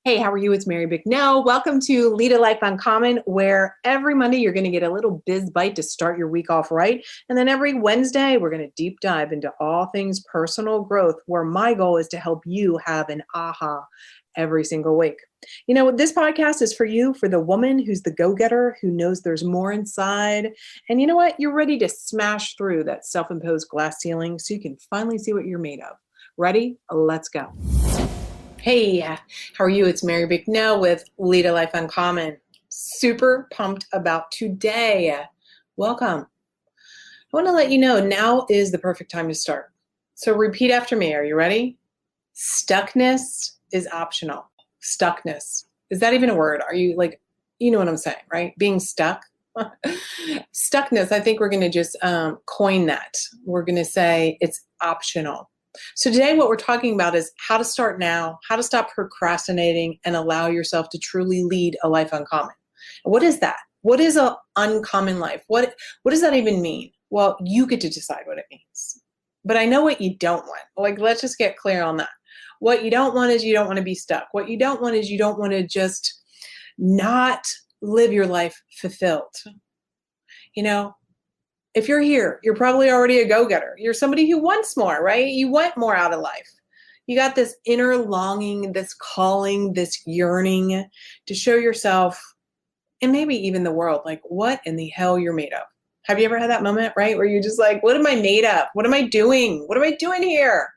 Hey, how are you? It's Mary Bicknell. Welcome to Lead a Life Uncommon, where every Monday you're going to get a little biz bite to start your week off right. And then every Wednesday, we're going to deep dive into all things personal growth, where my goal is to help you have an aha every single week. You know, this podcast is for you, for the woman who's the go-getter, who knows there's more inside. And you know what? You're ready to smash through that self-imposed glass ceiling so you can finally see what you're made of. Ready? Let's go. Hey, how are you? It's Mary Bicknell with Lead a Life Uncommon. Super pumped about today. Welcome. I want to let you know now is the perfect time to start. So repeat after me. Are you ready? Stuckness is optional. Stuckness. Is that even a word? Are you like, you know what I'm saying, right? Being stuck. Stuckness, I think we're going to just coin that. We're going to say it's optional. So today what we're talking about is how to start now, how to stop procrastinating and allow yourself to truly lead a life uncommon. What is that? What is an uncommon life? What does that even mean? Well, you get to decide what it means. But I know what you don't want. Like, let's just get clear on that. What you don't want is you don't want to be stuck. What you don't want is you don't want to just not live your life fulfilled. You know, if you're here, you're probably already a go-getter. You're somebody who wants more, right? You want more out of life. You got this inner longing, this calling, this yearning to show yourself and maybe even the world, like what in the hell you're made of. Have you ever had that moment, right? Where you're just like, what am I made of? What am I doing? What am I doing here?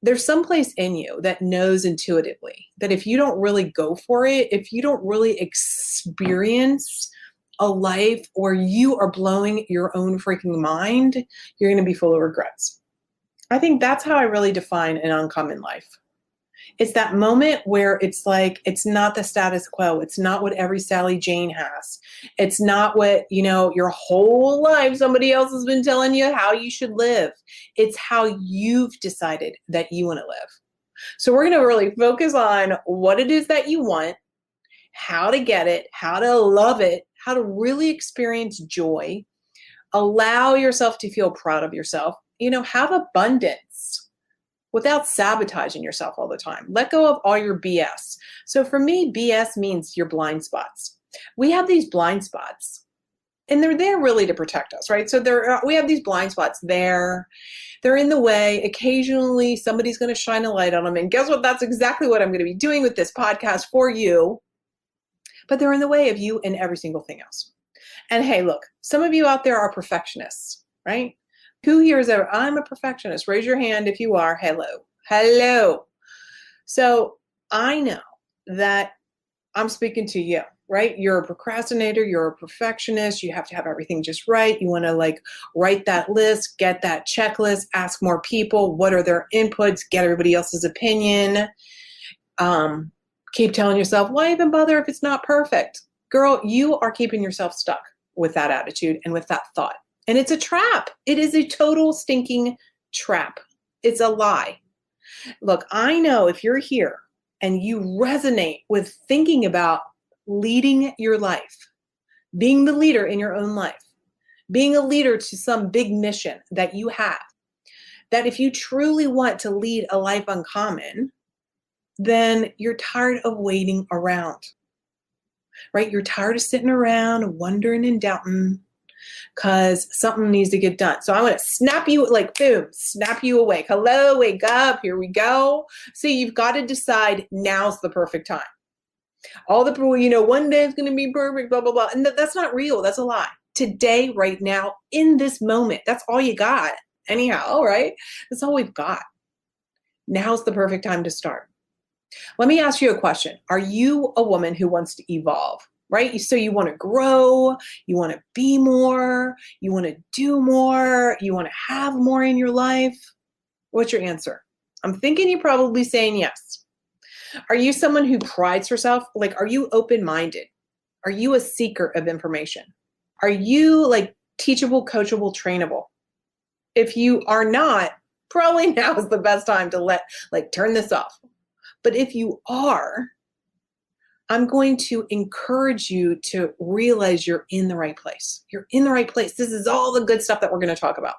There's someplace in you that knows intuitively that if you don't really go for it, if you don't really experience a life where you are blowing your own freaking mind, you're going to be full of regrets. I think that's how I really define an uncommon life. It's that moment where it's like, it's not the status quo. It's not what every Sally Jane has. It's not what, you know, your whole life somebody else has been telling you how you should live. It's how you've decided that you want to live. So we're going to really focus on what it is that you want, how to get it, how to love it, how to really experience joy, allow yourself to feel proud of yourself, you know, have abundance without sabotaging yourself all the time. Let go of all your BS. So for me, BS means your blind spots. We have these blind spots and they're there really to protect us, right? So we have these blind spots there. They're in the way. Occasionally somebody's going to shine a light on them. And guess what? That's exactly what I'm going to be doing with this podcast for you. But they're in the way of you and every single thing else. And hey, look, some of you out there are perfectionists, right? Who here is ever, I'm a perfectionist? Raise your hand if you are. Hello. Hello. So I know that I'm speaking to you, right? You're a procrastinator. You're a perfectionist. You have to have everything just right. You want to like write that list, get that checklist, ask more people. What are their inputs? Get everybody else's opinion. Keep telling yourself, why even bother if it's not perfect? Girl, you are keeping yourself stuck with that attitude and with that thought. And it's a trap. It is a total stinking trap. It's a lie. Look, I know if you're here and you resonate with thinking about leading your life, being the leader in your own life, being a leader to some big mission that you have, that if you truly want to lead a life uncommon, then you're tired of waiting around, right? You're tired of sitting around wondering and doubting because something needs to get done. So I want to snap you, like boom, snap you awake. Hello, wake up, here we go. See, you've got to decide now's the perfect time. All the people, you know, one day it's going to be perfect, blah, blah, blah. And that's not real. That's a lie. Today, right now, in this moment, that's all you got. Anyhow, right? That's all we've got. Now's the perfect time to start. Let me ask you a question. Are you a woman who wants to evolve, right? So you want to grow, you want to be more, you want to do more, you want to have more in your life? What's your answer? I'm thinking you're probably saying yes. Are you someone who prides herself? Like, are you open-minded? Are you a seeker of information? Are you like teachable, coachable, trainable? If you are not, probably now is the best time to turn this off. But if you are, I'm going to encourage you to realize you're in the right place. You're in the right place. This is all the good stuff that we're going to talk about.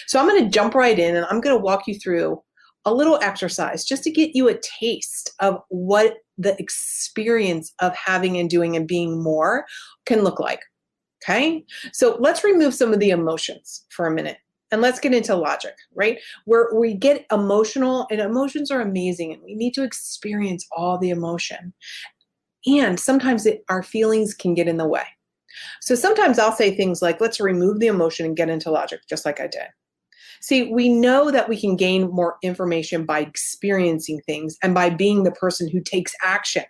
So I'm going to jump right in and I'm going to walk you through a little exercise just to get you a taste of what the experience of having and doing and being more can look like. Okay? So let's remove some of the emotions for a minute and let's get into logic, right? Where we get emotional, and emotions are amazing and we need to experience all the emotion. And sometimes our feelings can get in the way. So sometimes I'll say things like, let's remove the emotion and get into logic, just like I did. See, we know that we can gain more information by experiencing things and by being the person who takes action.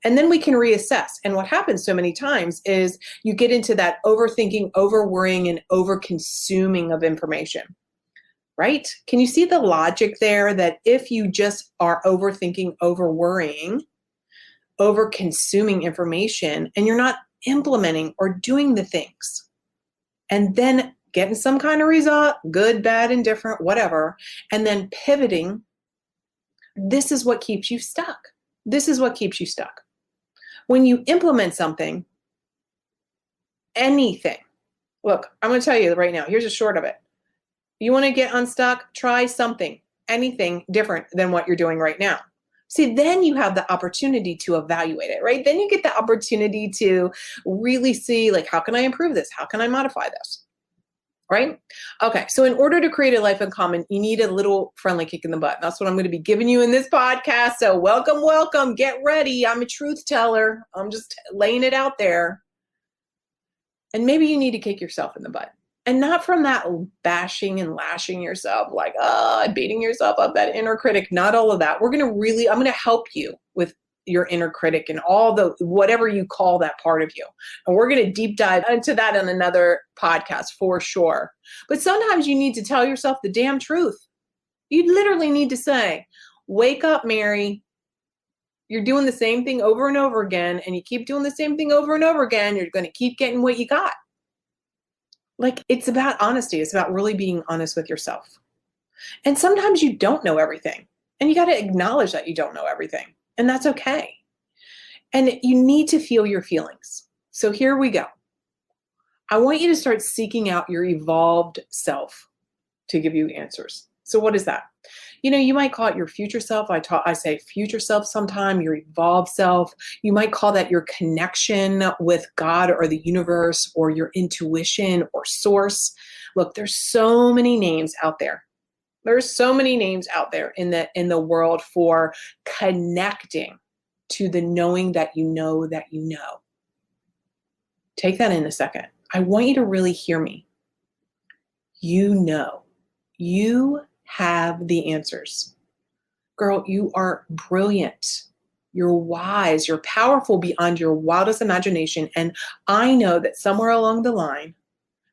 And then we can reassess. And what happens so many times is you get into that overthinking, over-worrying, and over-consuming of information, right? Can you see the logic there that if you just are overthinking, over-worrying, over-consuming information, and you're not implementing or doing the things, and then getting some kind of result, good, bad, indifferent, whatever, and then pivoting, this is what keeps you stuck. This is what keeps you stuck. When you implement something, anything, look, I'm going to tell you right now, here's a short of it. You want to get unstuck? Try something, anything different than what you're doing right now. See, then you have the opportunity to evaluate it, right? Then you get the opportunity to really see, like, how can I improve this? How can I modify this? Right? Okay, so in order to create a life in common, you need a little friendly kick in the butt. That's what I'm going to be giving you in this podcast. So welcome, welcome, get ready. I'm a truth teller. I'm just laying it out there. And maybe you need to kick yourself in the butt. And not from that bashing and lashing yourself, like, beating yourself up, that inner critic, not all of that. I'm going to help you with your inner critic and all the, whatever you call that part of you. And we're going to deep dive into that in another podcast for sure. But sometimes you need to tell yourself the damn truth. You literally need to say, wake up, Mary. You're doing the same thing over and over again, and you keep doing the same thing over and over again. You're going to keep getting what you got. Like, it's about honesty. It's about really being honest with yourself. And sometimes you don't know everything, and you got to acknowledge that you don't know everything. And that's okay. And you need to feel your feelings. So here we go. I want you to start seeking out your evolved self to give you answers. So what is that? You might call it your future self. I say future self sometime, your evolved self. You might call that your connection with God or the universe or your intuition or source. Look, there's so many names out there. There's so many names out there in the world for connecting to the knowing that you know that you know. Take that in a second. I want you to really hear me. You know. You have the answers. Girl, you are brilliant. You're wise. You're powerful beyond your wildest imagination. And I know that somewhere along the line,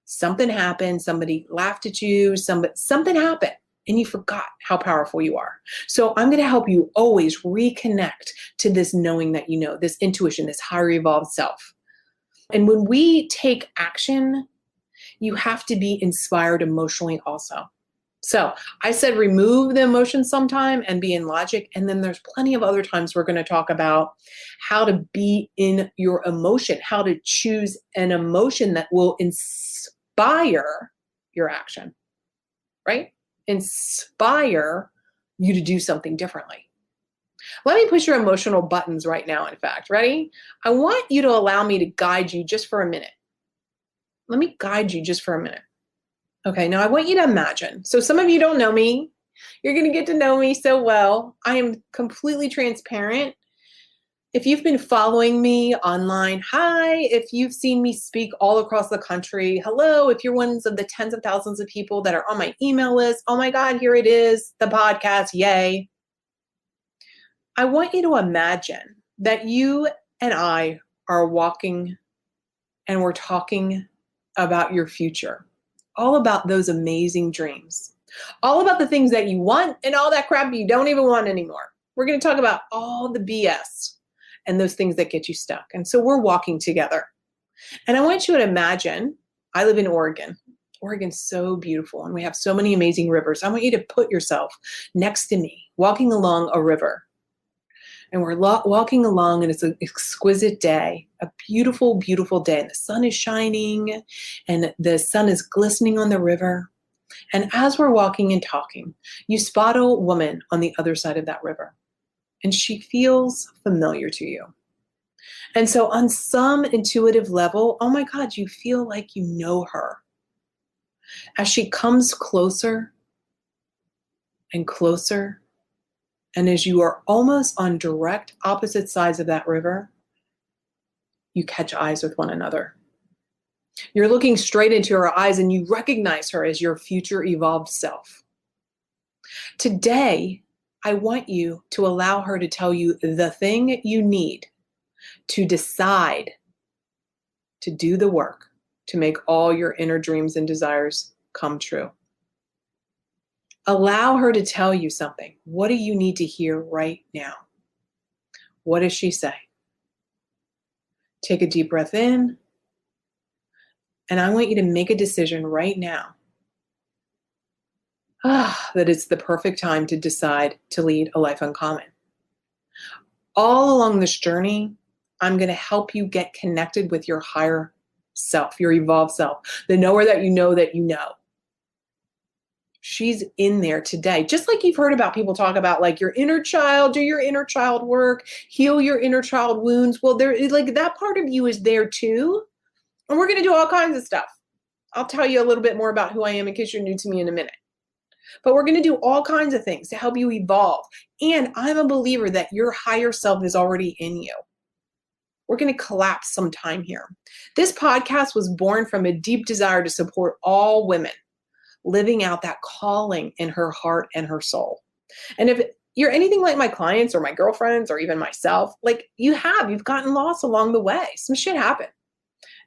something happened. Somebody laughed at you. Something happened. And you forgot how powerful you are. So I'm going to help you always reconnect to this knowing that you know, this intuition, this higher evolved self. And when we take action, you have to be inspired emotionally also. So I said remove the emotion sometime and be in logic. And then there's plenty of other times we're going to talk about how to be in your emotion, how to choose an emotion that will inspire your action, right? Inspire you to do something differently. Let me push your emotional buttons right now, in fact. Ready? I want you to allow me to guide you just for a minute. Let me guide you just for a minute. Okay, now I want you to imagine. So some of you don't know me. You're going to get to know me so well. I am completely transparent. If you've been following me online, hi. If you've seen me speak all across the country, hello. If you're one of the tens of thousands of people that are on my email list, oh my God, here it is, the podcast, yay. I want you to imagine that you and I are walking and we're talking about your future, all about those amazing dreams, all about the things that you want and all that crap you don't even want anymore. We're going to talk about all the BS and those things that get you stuck. And so we're walking together. And I want you to imagine, I live in Oregon. Oregon's so beautiful and we have so many amazing rivers. I want you to put yourself next to me, walking along a river. And we're walking along and it's an exquisite day, a beautiful, beautiful day. And the sun is shining and the sun is glistening on the river. And as we're walking and talking, you spot a woman on the other side of that river, and she feels familiar to you. And so on some intuitive level, oh my God, you feel like you know her. As she comes closer and closer, and as you are almost on direct opposite sides of that river, you catch eyes with one another. You're looking straight into her eyes and you recognize her as your future evolved self. Today, I want you to allow her to tell you the thing you need to decide to do the work to make all your inner dreams and desires come true. Allow her to tell you something. What do you need to hear right now? What does she say? Take a deep breath in. And I want you to make a decision right now that it's the perfect time to decide to lead a life uncommon. All along this journey, I'm going to help you get connected with your higher self, your evolved self, the knower that you know that you know. She's in there today. Just like you've heard about people talk about like your inner child, do your inner child work, heal your inner child wounds. Well, there is like that part of you is there too. And we're going to do all kinds of stuff. I'll tell you a little bit more about who I am in case you're new to me in a minute. But we're going to do all kinds of things to help you evolve. And I'm a believer that your higher self is already in you. We're going to collapse some time here. This podcast was born from a deep desire to support all women living out that calling in her heart and her soul. And if you're anything like my clients or my girlfriends or even myself, like you've gotten lost along the way. Some shit happened.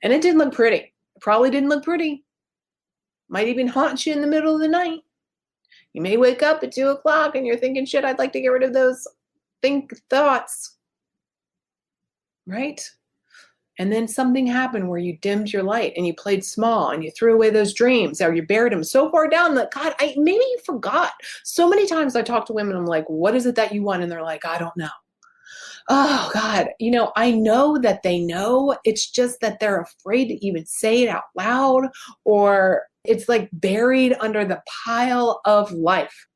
And it didn't look pretty. It probably didn't look pretty. Might even haunt you in the middle of the night. You may wake up at 2:00 and you're thinking, shit, I'd like to get rid of those thoughts. Right? And then something happened where you dimmed your light and you played small and you threw away those dreams or you buried them so far down that, God, maybe you forgot. So many times I talk to women, I'm like, what is it that you want? And they're like, I don't know. Oh God, I know that they know. It's just that they're afraid to even say it out loud, or it's like buried under the pile of life,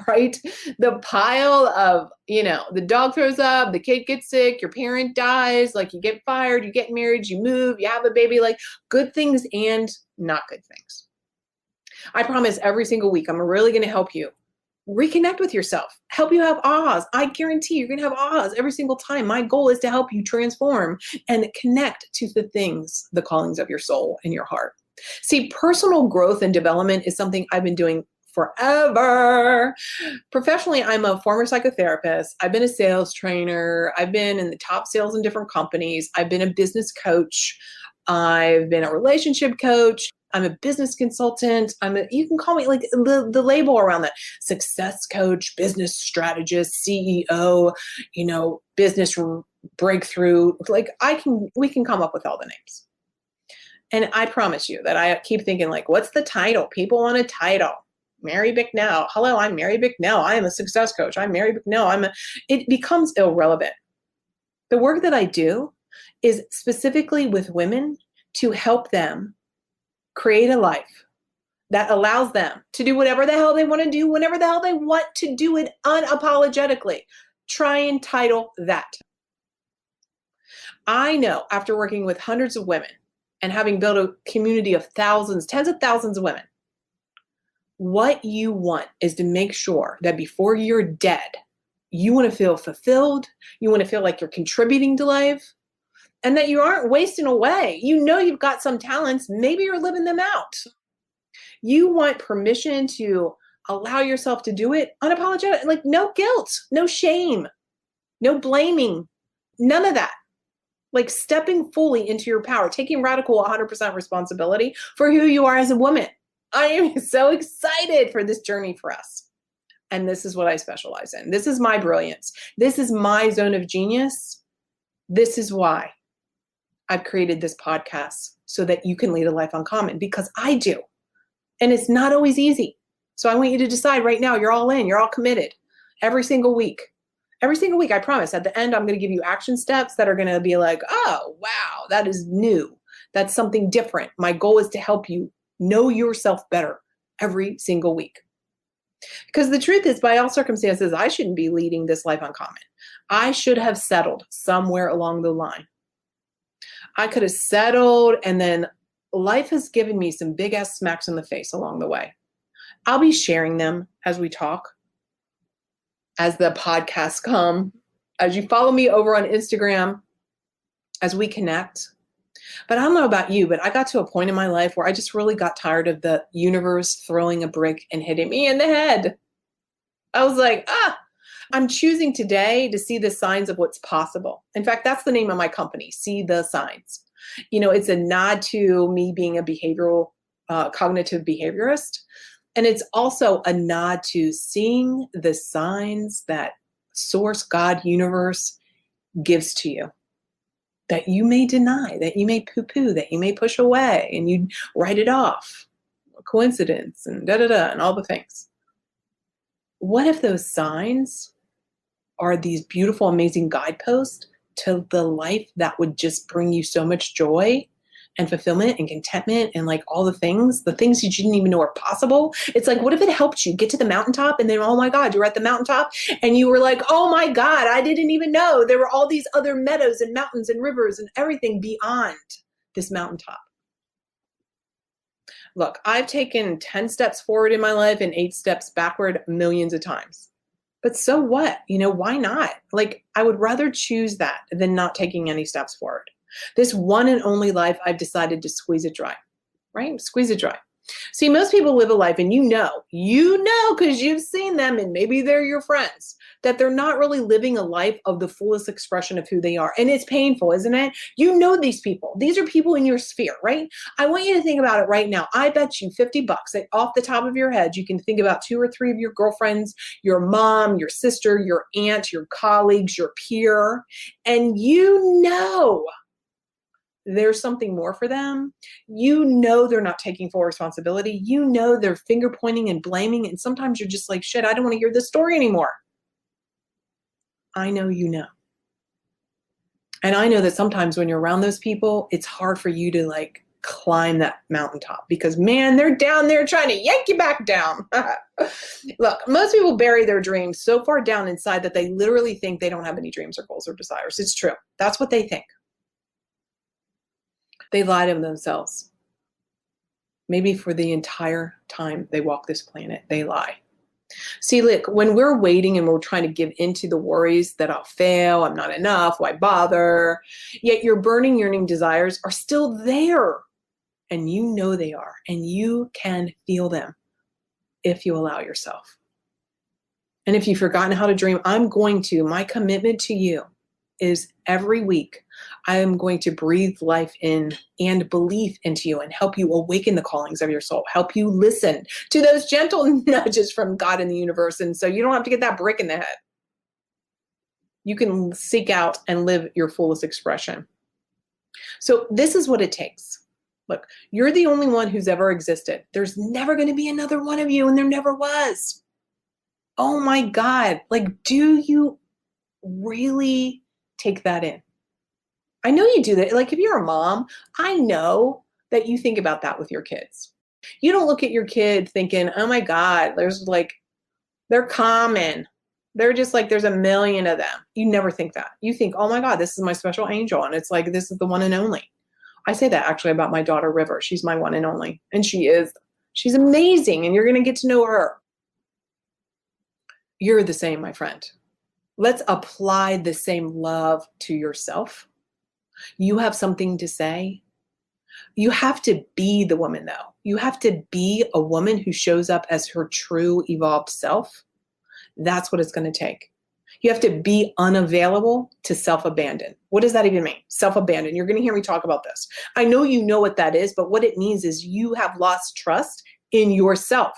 right? The pile of, the dog throws up, the kid gets sick, your parent dies, like you get fired, you get married, you move, you have a baby, like good things and not good things. I promise every single week, I'm really going to help you reconnect with yourself, help you have ahas. I guarantee you're going to have ahas every single time. My goal is to help you transform and connect to the things, the callings of your soul and your heart. See, personal growth and development is something I've been doing forever. Professionally, I'm a former psychotherapist. I've been a sales trainer. I've been in the top sales in different companies. I've been a business coach. I've been a relationship coach. I'm a business consultant. You can call me like the label around that: success coach, business strategist, CEO, business breakthrough. Like we can come up with all the names. And I promise you that I keep thinking like, what's the title? People want a title. Mary Bicknell. Hello, I'm Mary Bicknell. I am a success coach. I'm Mary Bicknell. It becomes irrelevant. The work that I do is specifically with women to help them create a life that allows them to do whatever the hell they want to do, whenever the hell they want to do it unapologetically. Try and title that. I know after working with hundreds of women and having built a community of thousands, tens of thousands of women, what you want is to make sure that before you're dead, you want to feel fulfilled. You want to feel like you're contributing to life and that you aren't wasting away. You've got some talents. Maybe you're living them out. You want permission to allow yourself to do it unapologetic, like no guilt, no shame, no blaming, none of that. Like stepping fully into your power, taking radical 100% responsibility for who you are as a woman. I am so excited for this journey for us. And this is what I specialize in. This is my brilliance. This is my zone of genius. This is why I've created this podcast, so that you can lead a life uncommon, because I do. And it's not always easy. So I want you to decide right now, you're all in, you're all committed every single week. Every single week, I promise. At the end, I'm going to give you action steps that are going to be like, oh, wow, that is new. That's something different. My goal is to help you know yourself better every single week. Because the truth is, by all circumstances, I shouldn't be leading this life uncommon. I should have settled somewhere along the line. I could have settled, and then life has given me some big ass smacks in the face along the way. I'll be sharing them as we talk, as the podcasts come, as you follow me over on Instagram, as we connect. But I don't know about you, but I got to a point in my life where I just really got tired of the universe throwing a brick and hitting me in the head. I was like, I'm choosing today to see the signs of what's possible. In fact, that's the name of my company, See the Signs. It's a nod to me being a behavioral, cognitive behaviorist. And it's also a nod to seeing the signs that source, God, universe gives to you, that you may deny, that you may poo-poo, that you may push away, and you write it off, a coincidence, and da-da-da, and all the things. What if those signs are these beautiful, amazing guideposts to the life that would just bring you so much joy and fulfillment and contentment and like all the things you didn't even know are possible? It's like, what if it helped you get to the mountaintop and then, oh my God, you're at the mountaintop and you were like, oh my God, I didn't even know there were all these other meadows and mountains and rivers and everything beyond this mountaintop. Look, I've taken 10 steps forward in my life and 8 steps backward millions of times. But so what? Why not? Like, I would rather choose that than not taking any steps forward. This one and only life, I've decided to squeeze it dry, right? Squeeze it dry. See, most people live a life and you know, because you've seen them and maybe they're your friends, that they're not really living a life of the fullest expression of who they are. And it's painful, isn't it? You know these people. These are people in your sphere, right? I want you to think about it right now. I bet you $50 that off the top of your head, you can think about 2 or 3 of your girlfriends, your mom, your sister, your aunt, your colleagues, your peer, and there's something more for them. They're not taking full responsibility. They're finger pointing and blaming. And sometimes you're just like, shit, I don't want to hear this story anymore. I know you know. And I know that sometimes when you're around those people, it's hard for you to like climb that mountaintop because, man, they're down there trying to yank you back down. Look, most people bury their dreams so far down inside that they literally think they don't have any dreams or goals or desires. It's true. That's what they think. They lie to themselves. Maybe for the entire time they walk this planet, they lie. See, look, when we're waiting and we're trying to give into the worries that I'll fail, I'm not enough, why bother? Yet your burning, yearning desires are still there. And you know they are. And you can feel them if you allow yourself. And if you've forgotten how to dream, my commitment to you is every week, I am going to breathe life in and belief into you and help you awaken the callings of your soul, help you listen to those gentle nudges from God and the universe. And so you don't have to get that brick in the head. You can seek out and live your fullest expression. So this is what it takes. Look, you're the only one who's ever existed. There's never going to be another one of you, and there never was. Oh my God. Like, do you really take that in? I know you do that. Like if you're a mom, I know that you think about that with your kids. You don't look at your kid thinking, oh my God, they're common. They're just like, there's a million of them. You never think that. You think, oh my God, this is my special angel. And it's like, this is the one and only. I say that actually about my daughter, River. She's my one and only. And she's amazing. And you're going to get to know her. You're the same, my friend. Let's apply the same love to yourself. You have something to say. You have to be the woman, though. You have to be a woman who shows up as her true evolved self. That's what it's going to take. You have to be unavailable to self-abandon. What does that even mean? Self-abandon. You're going to hear me talk about this. I know you know what that is, but what it means is you have lost trust in yourself.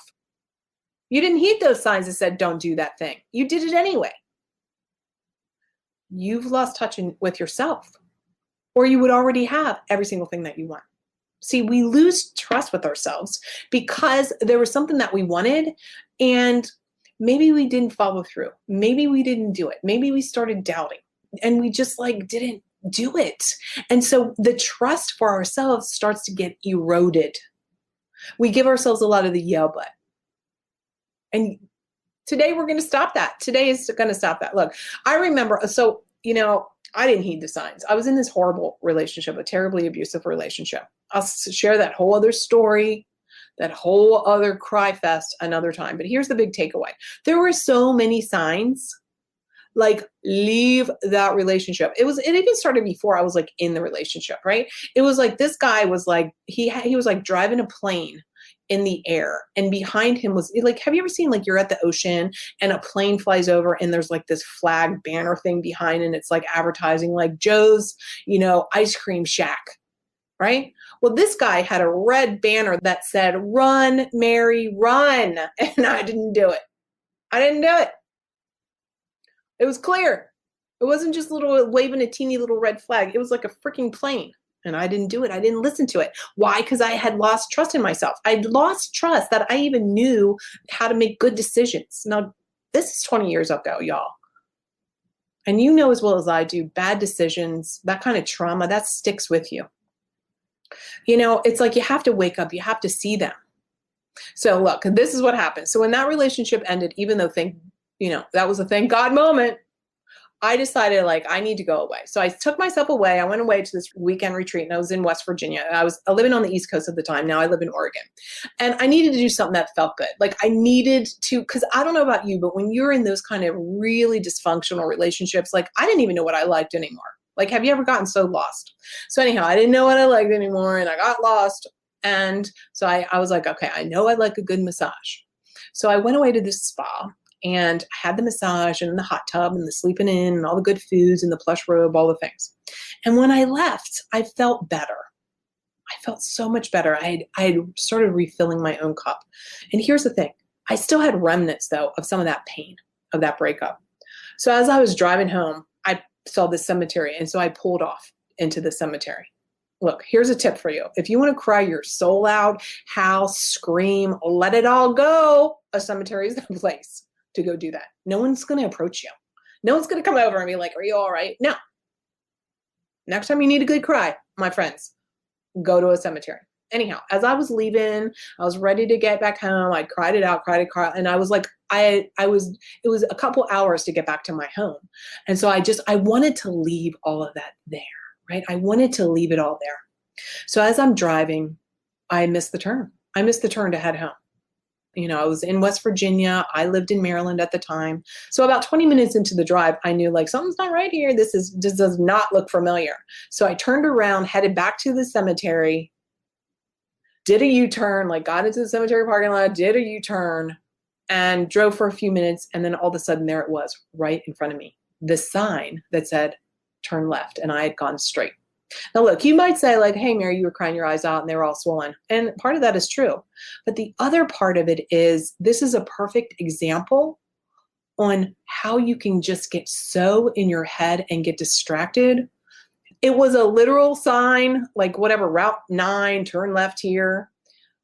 You didn't heed those signs that said, don't do that thing. You did it anyway. You've lost touch with yourself, or you would already have every single thing that you want. See, we lose trust with ourselves because there was something that we wanted and maybe we didn't follow through. Maybe we didn't do it. Maybe we started doubting and we just didn't do it. And so the trust for ourselves starts to get eroded. We give ourselves a lot of the yeah, but. And today we're going to stop that. Today is going to stop that. Look, I remember, so, I didn't heed the signs. I was in this horrible relationship, a terribly abusive relationship. I'll share that whole other story, that whole other cry fest another time. But here's the big takeaway. There were so many signs, like, leave that relationship. It even started before I was like in the relationship, right? It was like, this guy was like, he was like driving a plane in the air, and behind him was like, have you ever seen, like, you're at the ocean and a plane flies over and there's like this flag banner thing behind, and it's like advertising like Joe's, ice cream shack, right? Well, this guy had a red banner that said, "Run, Mary, run." And I didn't do it. I didn't do it. It was clear. It wasn't just waving a teeny little red flag. It was like a freaking plane. And I didn't do it. I didn't listen to it. Why? Because I had lost trust in myself. I'd lost trust that I even knew how to make good decisions. Now, this is 20 years ago, y'all. And you know as well as I do, bad decisions, that kind of trauma, that sticks with you. It's like you have to wake up. You have to see them. So look, this is what happened. So when that relationship ended, even though that was a thank God moment, I decided, like, I need to go away. So I took myself away. I went away to this weekend retreat, and I was in West Virginia. I was living on the East Coast at the time. Now I live in Oregon. And I needed to do something that felt good. Like, I needed to, because I don't know about you, but when you're in those kind of really dysfunctional relationships, like, I didn't even know what I liked anymore. Like, have you ever gotten so lost? So anyhow, I didn't know what I liked anymore, and I got lost. And so I was like, okay, I know I like a good massage. So I went away to this spa. And I had the massage and the hot tub and the sleeping in and all the good foods and the plush robe, all the things. And when I left, I felt better. I felt so much better. I had started refilling my own cup. And here's the thing. I still had remnants, though, of some of that pain, of that breakup. So as I was driving home, I saw this cemetery. And so I pulled off into the cemetery. Look, here's a tip for you. If you want to cry your soul out, howl, scream, let it all go, a cemetery is the place to go do that. No one's going to approach you. No one's going to come over and be like, are you all right? No. Next time you need a good cry, my friends, go to a cemetery. Anyhow, as I was leaving, I was ready to get back home. I cried it out. And I was like, it was a couple hours to get back to my home. And so I wanted to leave all of that there, right? I wanted to leave it all there. So as I'm driving, I missed the turn. I missed the turn to head home. I was in West Virginia. I lived in Maryland at the time. So about 20 minutes into the drive, I knew, like, something's not right here. This does not look familiar. So I turned around, headed back to the cemetery, did a U-turn, like, got into the cemetery parking lot, did a U-turn, and drove for a few minutes. And then all of a sudden, there it was right in front of me, the sign that said, turn left. And I had gone straight. Now, look, you might say, like, hey, Mary, you were crying your eyes out and they were all swollen. And part of that is true. But the other part of it is, this is a perfect example on how you can just get so in your head and get distracted. It was a literal sign, like, whatever, Route 9, turn left here.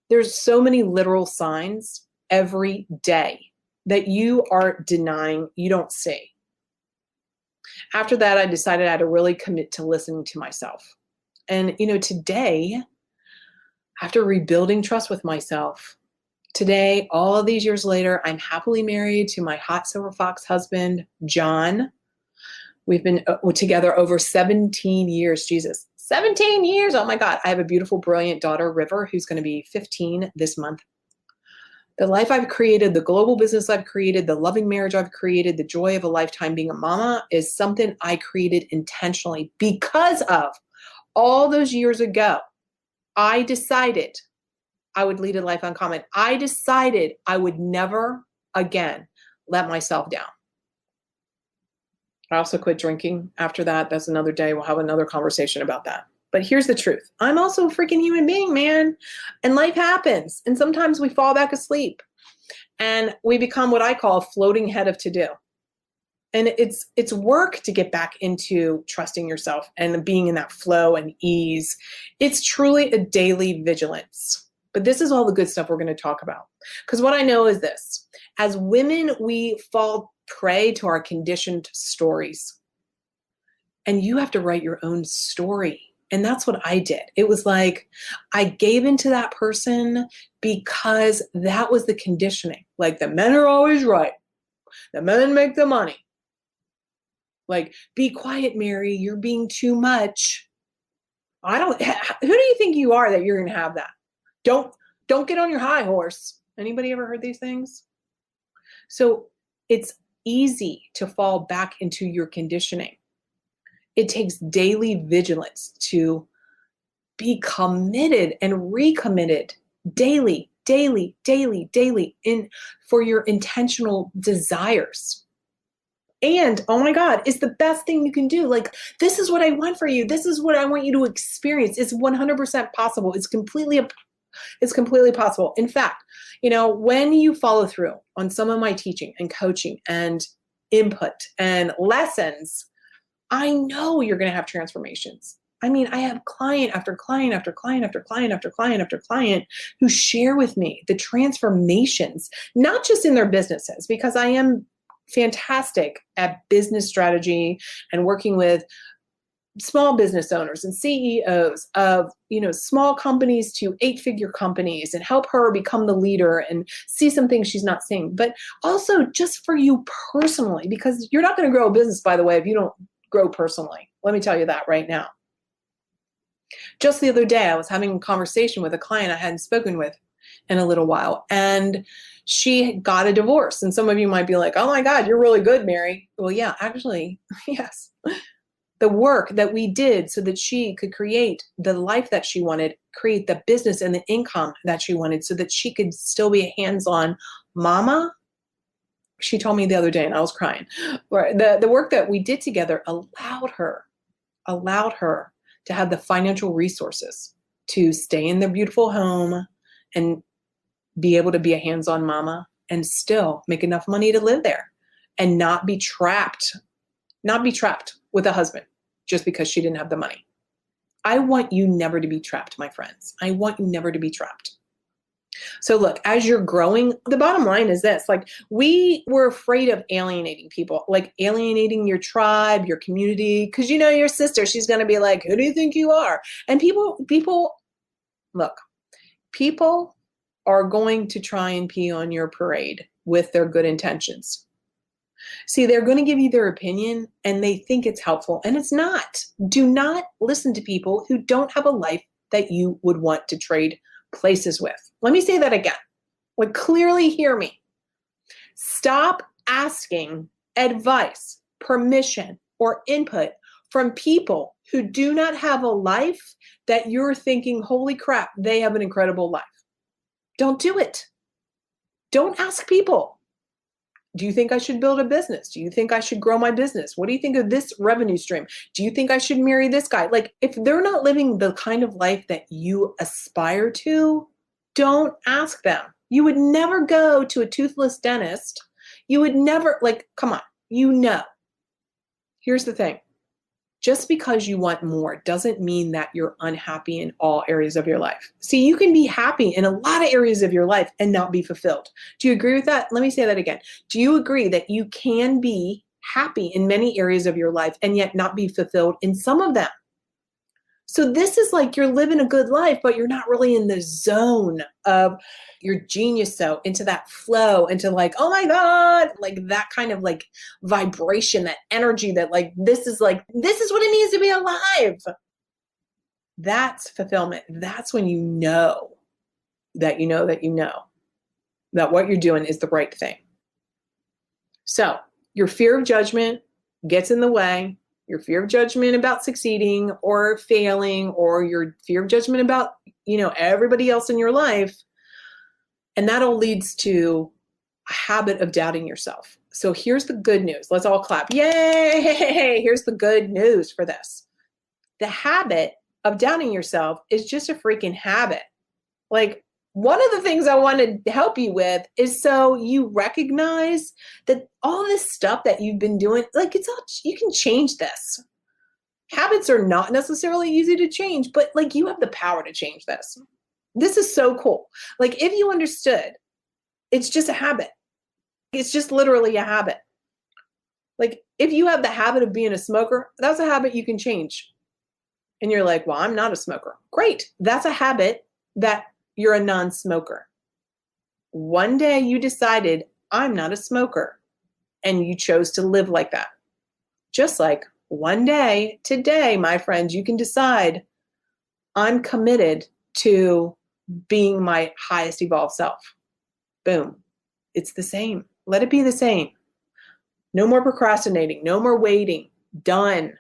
There's so many literal signs every day that you are denying you don't see. After that, I decided I had to really commit to listening to myself. And, today, after rebuilding trust with myself, today, all of these years later, I'm happily married to my hot silver fox husband, John. We've been together over 17 years. Jesus, 17 years. Oh my God. I have a beautiful, brilliant daughter, River, who's going to be 15 this month. The life I've created, the global business I've created, the loving marriage I've created, the joy of a lifetime being a mama is something I created intentionally because of all those years ago. I decided I would lead a life uncommon. I decided I would never again let myself down. I also quit drinking after that. That's another day. We'll have another conversation about that. But here's the truth. I'm also a freaking human being, man. And life happens. And sometimes we fall back asleep and we become what I call a floating head of to-do. And it's work to get back into trusting yourself and being in that flow and ease. It's truly a daily vigilance. But this is all the good stuff we're going to talk about. Because what I know is this. As women, we fall prey to our conditioned stories. And you have to write your own story. And that's what I did. It was like I gave into that person because that was the conditioning. Like the men are always right. The men make the money. Like, be quiet, Mary. You're being too much. Who do you think you are that you're going to have that? Don't get on your high horse. Anybody ever heard these things? So it's easy to fall back into your conditioning. It takes daily vigilance to be committed and recommitted daily in for your intentional desires. And oh my God, it's the best thing you can do. Like, this is what I want for you. This is what I want you to experience. It's 100% possible. It's completely possible. In fact, when you follow through on some of my teaching and coaching and input and lessons, I know you're going to have transformations. I mean, I have client after client after client after client after client after client who share with me the transformations, not just in their businesses, because I am fantastic at business strategy and working with small business owners and CEOs of, small companies to 8-figure companies, and help her become the leader and see some things she's not seeing. But also just for you personally, because you're not going to grow a business, by the way, if you don't grow personally. Let me tell you that right now. Just the other day, I was having a conversation with a client I hadn't spoken with in a little while, and she got a divorce. And some of you might be like, oh my God, you're really good, Mary. Well, yeah, actually, yes. The work that we did so that she could create the life that she wanted, create the business and the income that she wanted so that she could still be a hands-on mama. She told me the other day, and I was crying. The work that we did together allowed her to have the financial resources to stay in their beautiful home and be able to be a hands-on mama and still make enough money to live there and not be trapped with a husband just because she didn't have the money. I want you never to be trapped, my friends. I want you never to be trapped. So look, as you're growing, the bottom line is this, like, we were afraid of alienating people, like alienating your tribe, your community, because your sister, she's going to be like, who do you think you are? And people are going to try and pee on your parade with their good intentions. See, they're going to give you their opinion and they think it's helpful, and it's not. Do not listen to people who don't have a life that you would want to trade places with. Let me say that again. Like, clearly hear me. Stop asking advice, permission, or input from people who do not have a life that you're thinking, holy crap, they have an incredible life. Don't do it. Don't ask people. Do you think I should build a business? Do you think I should grow my business? What do you think of this revenue stream? Do you think I should marry this guy? Like, if they're not living the kind of life that you aspire to, don't ask them. You would never go to a toothless dentist. You would never, come on, Here's the thing. Just because you want more doesn't mean that you're unhappy in all areas of your life. See, you can be happy in a lot of areas of your life and not be fulfilled. Do you agree with that? Let me say that again. Do you agree that you can be happy in many areas of your life and yet not be fulfilled in some of them? So this is like you're living a good life, but you're not really in the zone of your genius, so into that flow, into like, oh my God, like that kind of like vibration, that energy that this is what it means to be alive. That's fulfillment. That's when you know that what you're doing is the right thing. So your fear of judgment gets in the way. Your fear of judgment about succeeding or failing, or your fear of judgment about, everybody else in your life. And that all leads to a habit of doubting yourself. So here's the good news. Let's all clap. Yay! Here's the good news for this. The habit of doubting yourself is just a freaking habit. Like, one of the things I want to help you with is so you recognize that all this stuff that you've been doing, you can change this. Habits are not necessarily easy to change, but you have the power to change this. This is so cool. If you understood, it's just a habit. It's just literally a habit. If you have the habit of being a smoker, that's a habit you can change. and you're like, well, I'm not a smoker. Great. That's a habit that you're a non-smoker. One day you decided, I'm not a smoker, and you chose to live like that. Just like one day, today, my friends, you can decide, I'm committed to being my highest evolved self. Boom. It's the same. Let it be the same. No more procrastinating. No more waiting. Done.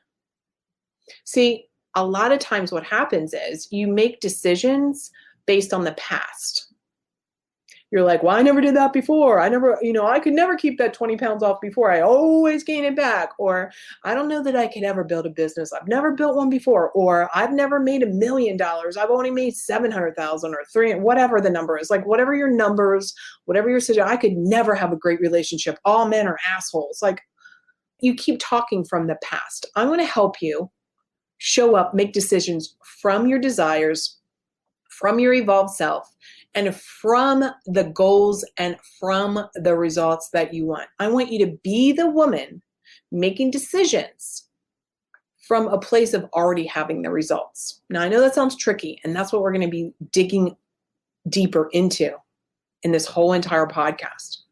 See, a lot of times what happens is you make decisions based on the past. You're like, well, I never did that before. I could never keep that 20 pounds off before. I always gain it back. Or I don't know that I could ever build a business. I've never built one before. Or I've never made $1 million. I've only made 700,000 or 3, whatever the number is. Like whatever your numbers, whatever your situation, I could never have a great relationship. All men are assholes. Like you keep talking from the past. I'm going to help you show up, make decisions from your desires, from your evolved self, and from the goals and from the results that you want. I want you to be the woman making decisions from a place of already having the results. Now, I know that sounds tricky, and that's what we're going to be digging deeper into in this whole entire podcast.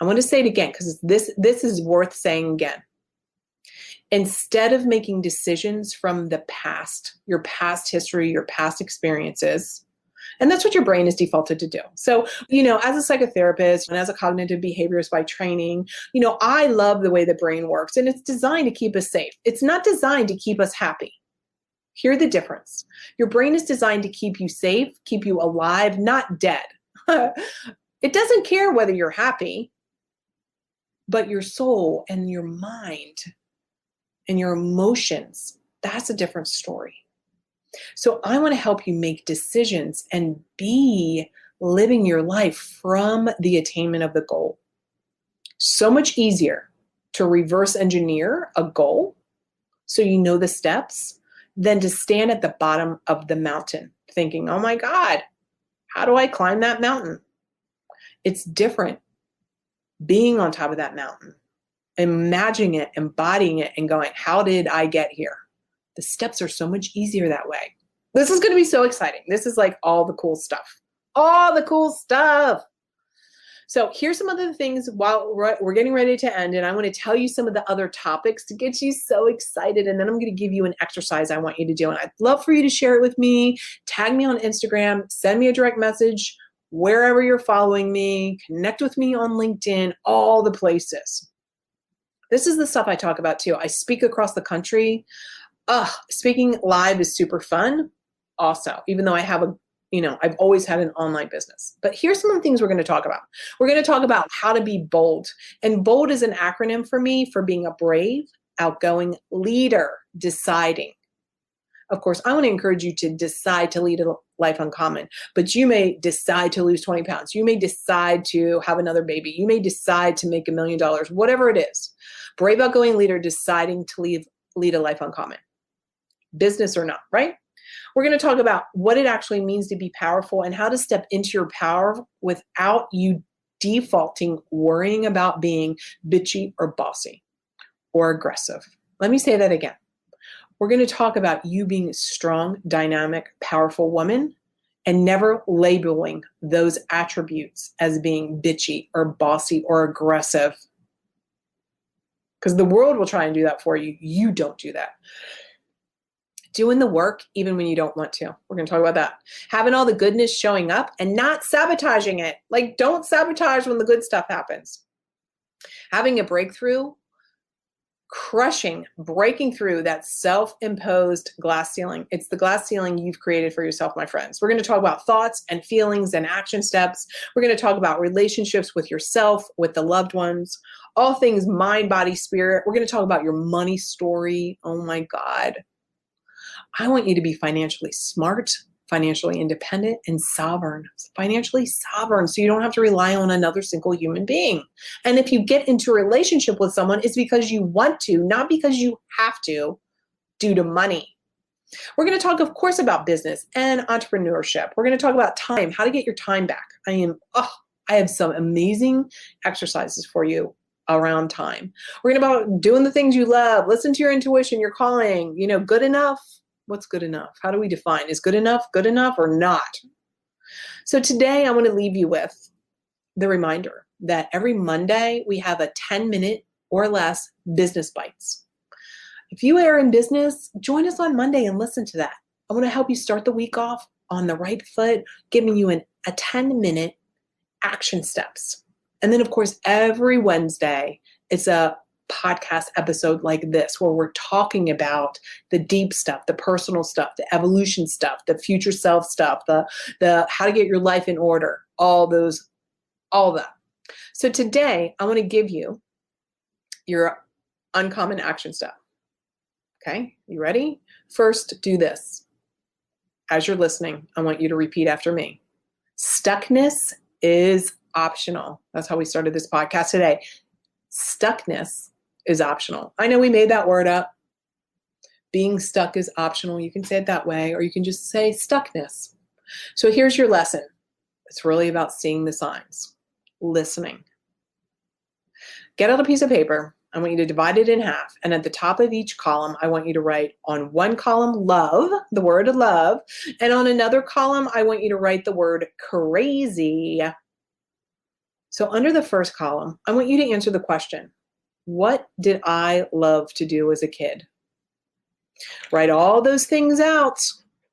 I want to say it again because this is worth saying again. Instead of making decisions from the past, your past history, your past experiences, and that's what your brain is defaulted to do. So, as a psychotherapist and as a cognitive behaviorist by training, I love the way the brain works, and it's designed to keep us safe. It's not designed to keep us happy. Hear the difference. Your brain is designed to keep you safe, keep you alive, not dead. It doesn't care whether you're happy, but your soul and your mind and your emotions, that's a different story. So I want to help you make decisions and be living your life from the attainment of the goal. So much easier to reverse engineer a goal so you know the steps than to stand at the bottom of the mountain thinking, oh my God, how do I climb that mountain? It's different being on top of that mountain, imagining it, embodying it, and going, how did I get here? The steps are so much easier that way. This is going to be so exciting. This is like all the cool stuff. All the cool stuff. So here's some other things while we're getting ready to end, and I want to tell you some of the other topics to get you so excited, and then I'm going to give you an exercise I want you to do, and I'd love for you to share it with me. Tag me on Instagram, send me a direct message, wherever you're following me, connect with me on LinkedIn, all the places. This is the stuff I talk about too. I speak across the country. Speaking live is super fun also, even though I've always had an online business. But here's some of the things we're going to talk about. We're going to talk about how to be bold. And bold is an acronym for me for being a brave, outgoing leader, deciding. Of course, I want to encourage you to decide to lead a life uncommon, but you may decide to lose 20 pounds. You may decide to have another baby. You may decide to make $1 million, whatever it is. Brave, outgoing leader deciding to lead a life uncommon. Business or not, right? We're going to talk about what it actually means to be powerful and how to step into your power without you defaulting, worrying about being bitchy or bossy or aggressive. Let me say that again. We're going to talk about you being a strong, dynamic, powerful woman and never labeling those attributes as being bitchy or bossy or aggressive. Because the world will try and do that for you. You don't do that. Doing the work even when you don't want to. We're going to talk about that. Having all the goodness showing up and not sabotaging it. Like, don't sabotage when the good stuff happens. Having a breakthrough, breaking through that self-imposed glass ceiling. It's the glass ceiling you've created for yourself, my friends. We're going to talk about thoughts and feelings and action steps. We're going to talk about relationships with yourself, with the loved ones, all things mind, body, spirit. We're going to talk about your money story. Oh my God. I want you to be financially smart, financially independent, and sovereign. Financially sovereign, so you don't have to rely on another single human being. And if you get into a relationship with someone, it's because you want to, not because you have to, due to money. We're going to talk, of course, about business and entrepreneurship. We're going to talk about time, how to get your time back. I have some amazing exercises for you around time. We're going to talk about doing the things you love, listen to your intuition, your calling, good enough. What's good enough? How do we define? Is good enough or not? So today I want to leave you with the reminder that every Monday we have a 10-minute or less business bites. If you are in business, join us on Monday and listen to that. I want to help you start the week off on the right foot, giving you a 10-minute action steps. And then, of course, every Wednesday, it's a podcast episode like this where we're talking about the deep stuff, the personal stuff, the evolution stuff, the future self stuff, the how to get your life in order, all that. So today, I want to give you your uncommon action step. Okay, you ready? First, do this. As you're listening, I want you to repeat after me. Stuckness is optional. That's how we started this podcast today. Stuckness is optional. I know we made that word up. Being stuck is optional. You can say it that way, or you can just say stuckness. So here's your lesson. It's really about seeing the signs, listening. Get out a piece of paper. I want you to divide it in half. And at the top of each column, I want you to write on one column, love, the word love. And on another column, I want you to write the word crazy. So under the first column, I want you to answer the question, what did I love to do as a kid? Write all those things out,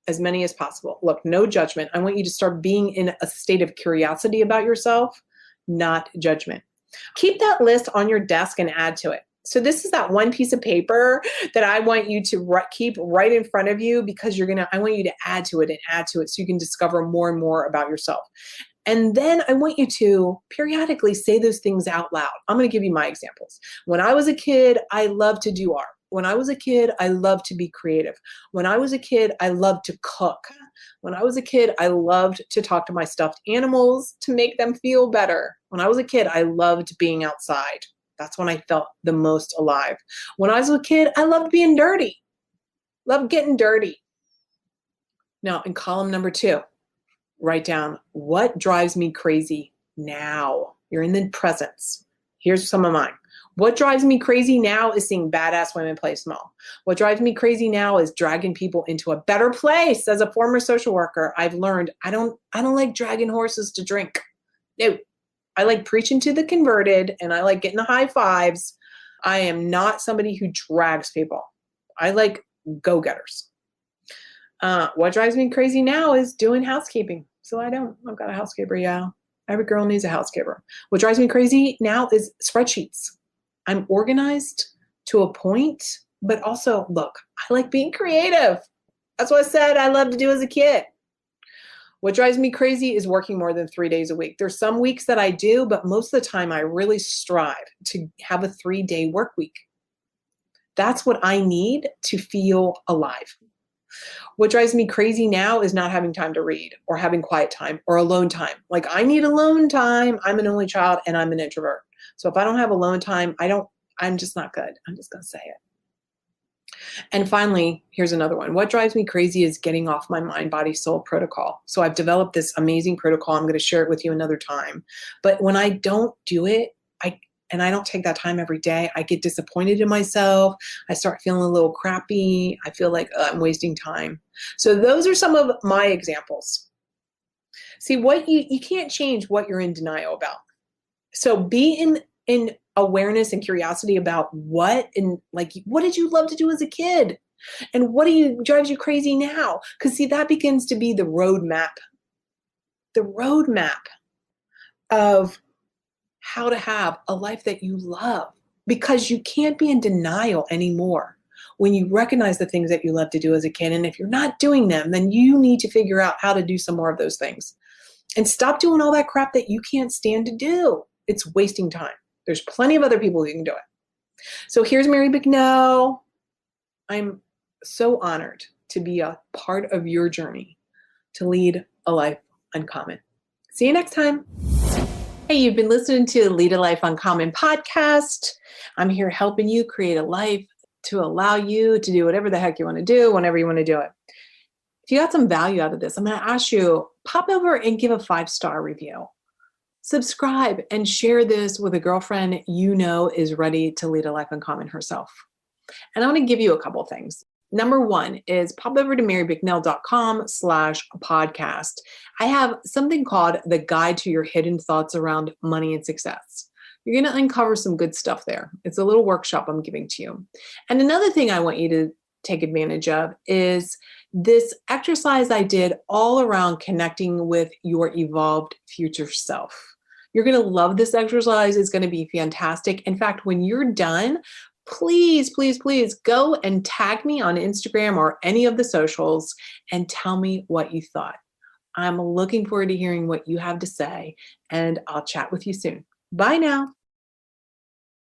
as many as possible. Look, no judgment. I want you to start being in a state of curiosity about yourself, not judgment. Keep that list on your desk and add to it. So this is that one piece of paper that I want you to keep right in front of you because I want you to add to it so you can discover more and more about yourself. And then I want you to periodically say those things out loud. I'm going to give you my examples. When I was a kid, I loved to do art. When I was a kid, I loved to be creative. When I was a kid, I loved to cook. When I was a kid, I loved to talk to my stuffed animals to make them feel better. When I was a kid, I loved being outside. That's when I felt the most alive. When I was a kid, I loved being dirty. Loved getting dirty. Now, in column number 2, write down what drives me crazy now. You're in the presence. Here's some of mine. What drives me crazy now is seeing badass women play small. What drives me crazy now is dragging people into a better place. As a former social worker, I've learned I don't like dragging horses to drink. No, I like preaching to the converted and I like getting the high fives. I am not somebody who drags people. I like go-getters. What drives me crazy now is doing housekeeping. So I've got a housekeeper, yeah. Every girl needs a housekeeper. What drives me crazy now is spreadsheets. I'm organized to a point, but also, look, I like being creative. That's what I said I loved to do as a kid. What drives me crazy is working more than 3 days a week. There's some weeks that I do, but most of the time I really strive to have a 3-day work week. That's what I need to feel alive. What drives me crazy now is not having time to read or having quiet time or alone time. Like I need alone time. I'm an only child and I'm an introvert. So if I don't have alone time, I'm just not good. I'm just going to say it. And finally, here's another one. What drives me crazy is getting off my mind, body, soul protocol. So I've developed this amazing protocol. I'm going to share it with you another time. But when I don't do it, I don't take that time every day, I get disappointed in myself. I start feeling a little crappy. I feel like I'm wasting time. So those are some of my examples. See, what you can't change what you're in denial about. So be in awareness and curiosity about what did you love to do as a kid? And what drives you crazy now? Because see, that begins to be the roadmap of how to have a life that you love, because you can't be in denial anymore when you recognize the things that you love to do as a kid. And if you're not doing them, then you need to figure out how to do some more of those things and stop doing all that crap that you can't stand to do. It's wasting time. There's plenty of other people who can do it. So here's Mary Bicknell. I'm so honored to be a part of your journey to lead a life uncommon. See you next time. Hey, you've been listening to the Lead a Life Uncommon podcast. I'm here helping you create a life to allow you to do whatever the heck you want to do, whenever you want to do it. If you got some value out of this, I'm going to ask you, pop over and give a 5-star review. Subscribe and share this with a girlfriend you know is ready to lead a life uncommon herself. And I want to give you a couple things. Number one is pop over to marybicknell.com/podcast. I have something called the Guide to Your Hidden Thoughts Around Money and Success. You're going to uncover some good stuff there. It's a little workshop I'm giving to you. And another thing I want you to take advantage of is this exercise I did all around connecting with your evolved future self. You're going to love this exercise. It's going to be fantastic. In fact, when you're done, please, please, please go and tag me on Instagram or any of the socials and tell me what you thought. I'm looking forward to hearing what you have to say, and I'll chat with you soon. Bye now.